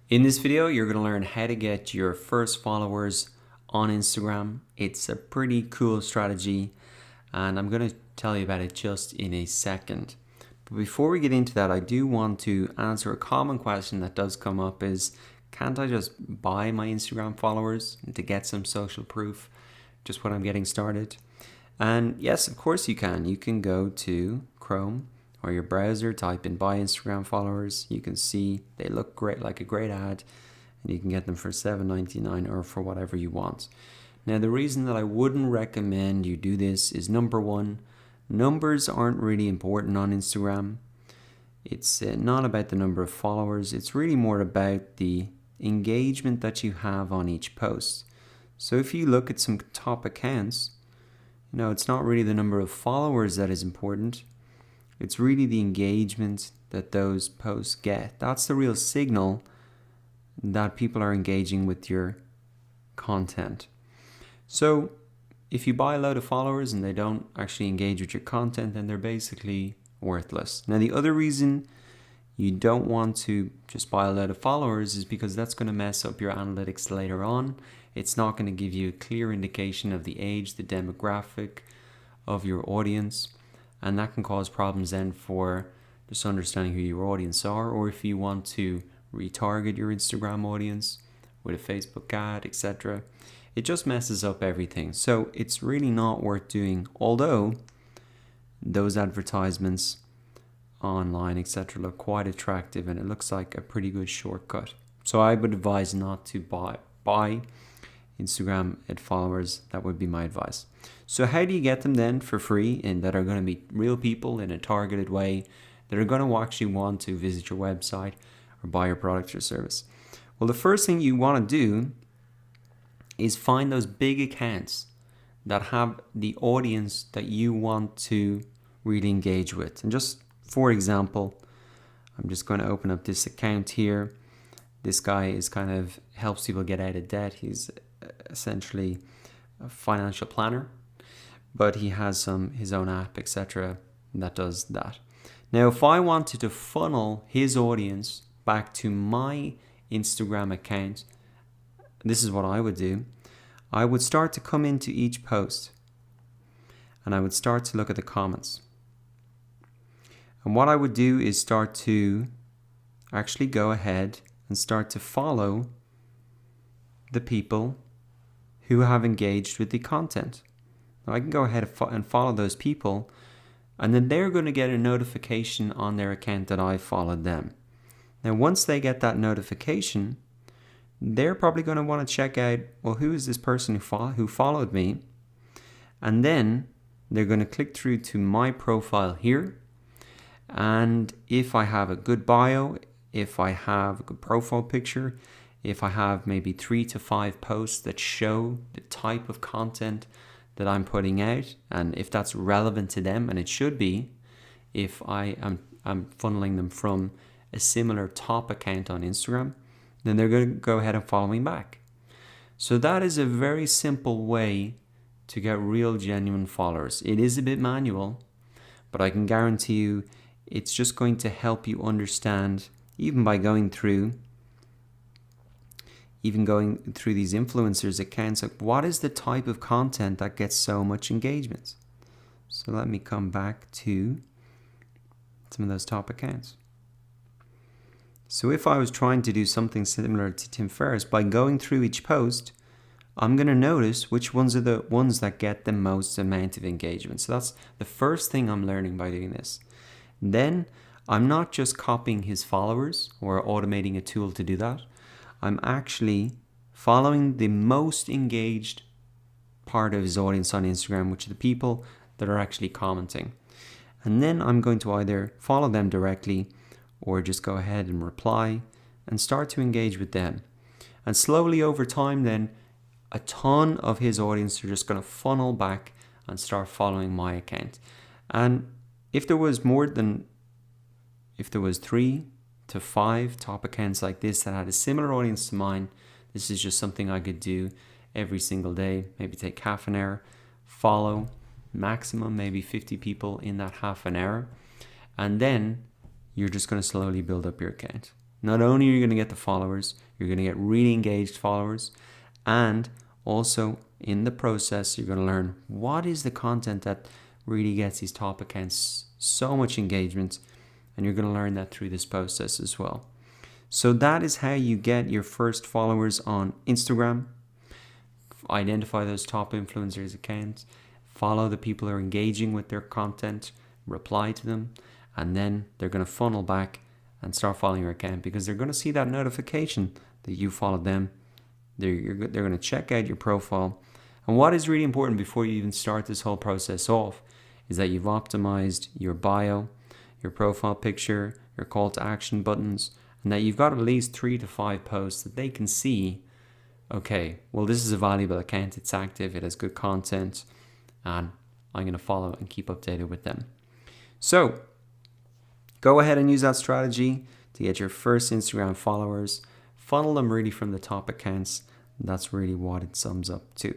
In this video, you're going to learn how to get your first followers on Instagram. It's a pretty cool strategy, and I'm going to tell you about it just in a second. But before we get into that, I do want to answer a common question that does come up is, can't I just buy my Instagram followers to get some social proof just when I'm getting started? And yes, of course you can. You can go to Chrome or your browser, type in buy Instagram followers. You can see they look great, like a great ad, and you can get them for $7.99 or for whatever you want. Now, the reason that I wouldn't recommend you do this is, number one, numbers aren't really important on Instagram. It's not about the number of followers. It's really more about the engagement that you have on each post. So if you look at some top accounts, it's not really the number of followers that is important. It's really the engagement that those posts get. That's the real signal that people are engaging with your content. So if you buy a load of followers and they don't actually engage with your content, then they're basically worthless. Now, the other reason you don't want to just buy a load of followers is because that's going to mess up your analytics later on. It's not going to give you a clear indication of the age, the demographic of your audience. And that can cause problems then for just understanding who your audience are, or if you want to retarget your Instagram audience with a Facebook ad, etc. It just messes up everything. So it's really not worth doing, although those advertisements online, etc. look quite attractive and it looks like a pretty good shortcut. So I would advise not to buy Instagram ad followers. That would be my advice. So how do you get them then for free, and that are going to be real people in a targeted way that are going to actually want to visit your website or buy your product or service? Well, the first thing you want to do is find those big accounts that have the audience that you want to really engage with. And just for example, I'm just going to open up this account here. This guy is kind of helps people get out of debt. He's essentially a financial planner, but he has his own app, etc. that does that. Now, if I wanted to funnel his audience back to my Instagram account, this is what I would do. I would start to come into each post and I would start to look at the comments. And what I would do is start to actually go ahead and start to follow the people who have engaged with the content. Now, I can go ahead and follow those people, and then they're going to get a notification on their account that I followed them. Now, once they get that notification, they're probably going to want to check out, well, who is this person who followed me? And then they're going to click through to my profile here. And if I have a good bio, if I have a good profile picture, if I have maybe 3 to 5 posts that show the type of content that I'm putting out, and if that's relevant to them, and it should be, if I'm funneling them from a similar top account on Instagram, then they're going to go ahead and follow me back. So that is a very simple way to get real, genuine followers. It is a bit manual, but I can guarantee you it's just going to help you understand, even by going through these influencers' accounts, like what is the type of content that gets so much engagement. So let me come back to some of those top accounts. So if I was trying to do something similar to Tim Ferriss, by going through each post, I'm going to notice which ones are the ones that get the most amount of engagement. So that's the first thing I'm learning by doing this. Then I'm not just copying his followers or automating a tool to do that. I'm actually following the most engaged part of his audience on Instagram, which are the people that are actually commenting. And then I'm going to either follow them directly or just go ahead and reply and start to engage with them. And slowly over time then, a ton of his audience are just going to funnel back and start following my account. And if there was 3 to 5 top accounts like this that had a similar audience to mine, this is just something I could do every single day. Maybe take half an hour, follow maximum maybe 50 people in that half an hour, and then you're just going to slowly build up your account. Not only are you going to get the followers, you're going to get really engaged followers, and also in the process, you're going to learn what is the content that really gets these top accounts so much engagement, and you're going to learn that through this process as well. So that is how you get your first followers on Instagram. Identify those top influencers' accounts, follow the people who are engaging with their content, reply to them, and then they're going to funnel back and start following your account because they're going to see that notification that you followed them. They're going to check out your profile. And what is really important before you even start this whole process off is that you've optimized your bio, your profile picture, your call to action buttons, and that you've got at least 3 to 5 posts that they can see, okay, well, this is a valuable account, it's active, it has good content, and I'm going to follow and keep updated with them. So go ahead and use that strategy to get your first Instagram followers. Funnel them really from the top accounts. That's really what it sums up to.